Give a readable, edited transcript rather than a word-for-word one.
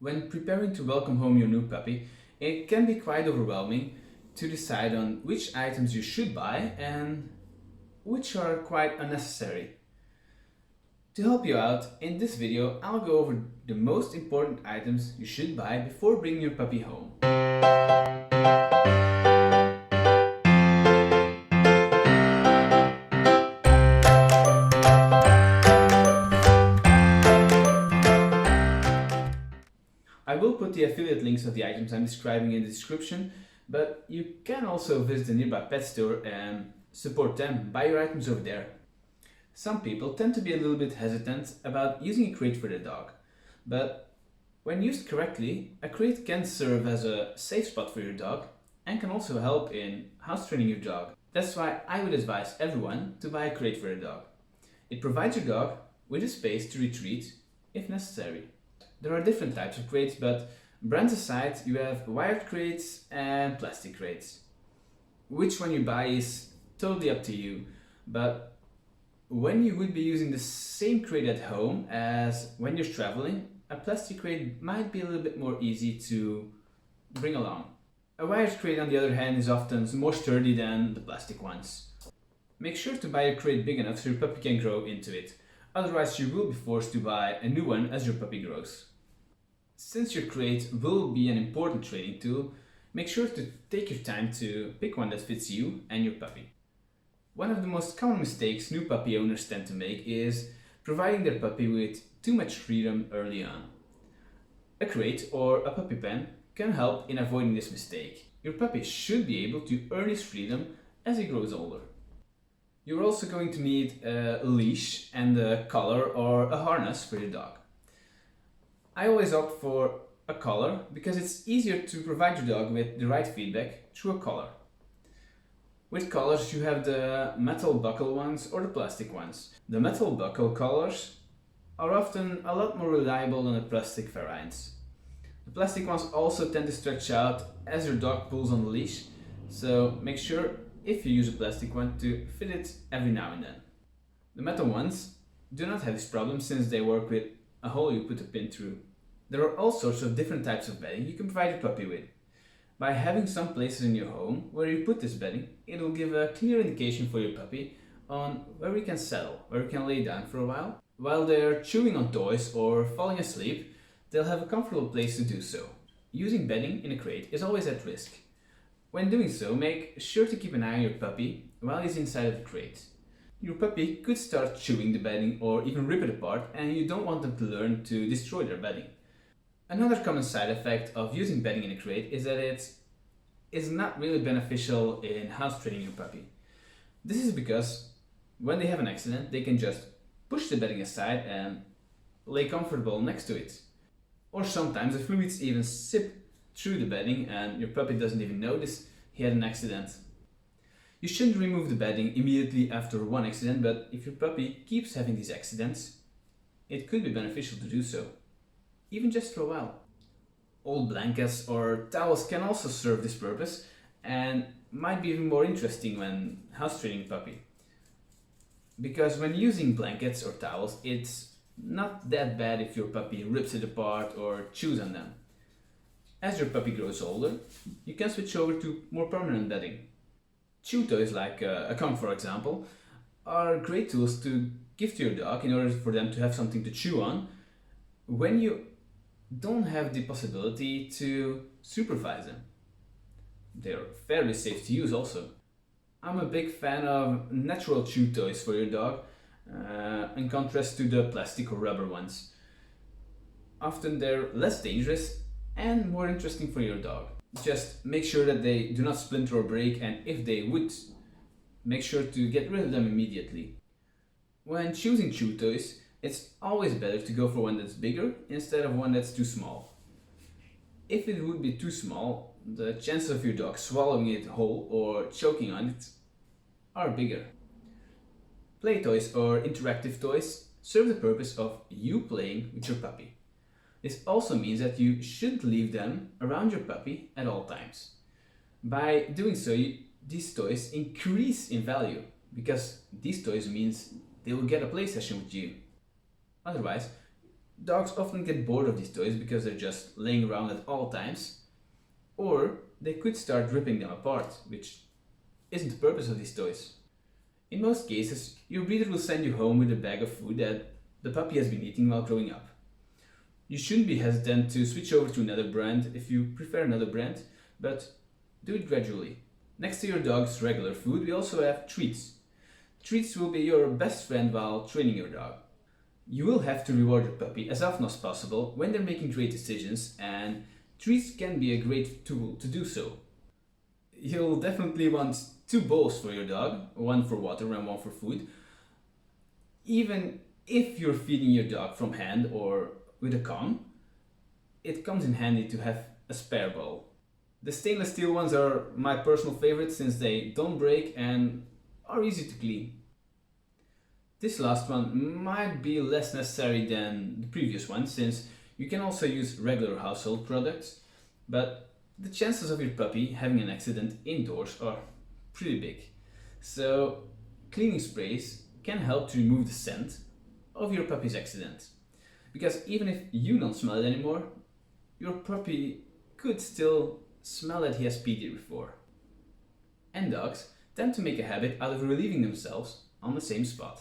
When preparing to welcome home your new puppy, it can be quite overwhelming to decide on which items you should buy and which are quite unnecessary. To help you out, in this video I'll go over the most important items you should buy before bringing your puppy home. I will put the affiliate links of the items I'm describing in the description, but you can also visit a nearby pet store and support them, buy your items over there. Some people tend to be a little bit hesitant about using a crate for their dog, but when used correctly, a crate can serve as a safe spot for your dog and can also help in house training your dog. That's why I would advise everyone to buy a crate for their dog. It provides your dog with a space to retreat if necessary. There are different types of crates, but brands aside, you have wired crates and plastic crates. Which one you buy is totally up to you, but when you would be using the same crate at home as when you're traveling, a plastic crate might be a little bit more easy to bring along. A wired crate, on the other hand, is often more sturdy than the plastic ones. Make sure to buy a crate big enough so your puppy can grow into it. Otherwise, you will be forced to buy a new one as your puppy grows. Since your crate will be an important training tool, make sure to take your time to pick one that fits you and your puppy. One of the most common mistakes new puppy owners tend to make is providing their puppy with too much freedom early on. A crate or a puppy pen can help in avoiding this mistake. Your puppy should be able to earn his freedom as he grows older. You're also going to need a leash and a collar or a harness for your dog. I always opt for a collar because it's easier to provide your dog with the right feedback through a collar. With collars you have the metal buckle ones or the plastic ones. The metal buckle collars are often a lot more reliable than the plastic variants. The plastic ones also tend to stretch out as your dog pulls on the leash, so make sure if you use a plastic one to fit it every now and then. The metal ones do not have this problem since they work with a hole you put a pin through. There are all sorts of different types of bedding you can provide your puppy with. By having some places in your home where you put this bedding, it will give a clear indication for your puppy on where he can settle, where he can lay down for a while. While they're chewing on toys or falling asleep, they'll have a comfortable place to do so. Using bedding in a crate is always at risk. When doing so, make sure to keep an eye on your puppy while he's inside of the crate. Your puppy could start chewing the bedding or even rip it apart, and you don't want them to learn to destroy their bedding. Another common side effect of using bedding in a crate is that it is not really beneficial in house training your puppy. This is because when they have an accident, they can just push the bedding aside and lay comfortable next to it. Or sometimes the fluids even sip through the bedding and your puppy doesn't even notice he had an accident. You shouldn't remove the bedding immediately after one accident, but if your puppy keeps having these accidents, it could be beneficial to do so, even just for a while. Old blankets or towels can also serve this purpose and might be even more interesting when house training a puppy. Because when using blankets or towels, it's not that bad if your puppy rips it apart or chews on them. As your puppy grows older, you can switch over to more permanent bedding. Chew toys like a comb, for example, are great tools to give to your dog in order for them to have something to chew on when you don't have the possibility to supervise them. They're fairly safe to use also. I'm a big fan of natural chew toys for your dog, in contrast to the plastic or rubber ones. Often they're less dangerous and more interesting for your dog. Just make sure that they do not splinter or break, and if they would, make sure to get rid of them immediately. When choosing chew toys, it's always better to go for one that's bigger instead of one that's too small. If it would be too small, the chances of your dog swallowing it whole or choking on it are bigger. Play toys or interactive toys serve the purpose of you playing with your puppy. This also means that you shouldn't leave them around your puppy at all times. By doing so, these toys increase in value because these toys means they will get a play session with you. Otherwise, Dogs often get bored of these toys because they're just laying around at all times, or they could start ripping them apart, which isn't the purpose of these toys. In most cases, your breeder will send you home with a bag of food that the puppy has been eating while growing up. You shouldn't be hesitant to switch over to another brand if you prefer another brand, but do it gradually. Next to your dog's regular food, we also have treats. Treats will be your best friend while training your dog. You will have to reward your puppy as often as possible when they're making great decisions, and treats can be a great tool to do so. You'll definitely want two bowls for your dog, one for water and one for food. Even if you're feeding your dog from hand or with a Kong, it comes in handy to have a spare bowl. The stainless steel ones are my personal favorite since they don't break and are easy to clean. This last one might be less necessary than the previous one since you can also use regular household products, but the chances of your puppy having an accident indoors are pretty big. So cleaning sprays can help to remove the scent of your puppy's accident. Because even if you don't smell it anymore, your puppy could still smell that he has peed here before. And dogs tend to make a habit out of relieving themselves on the same spot.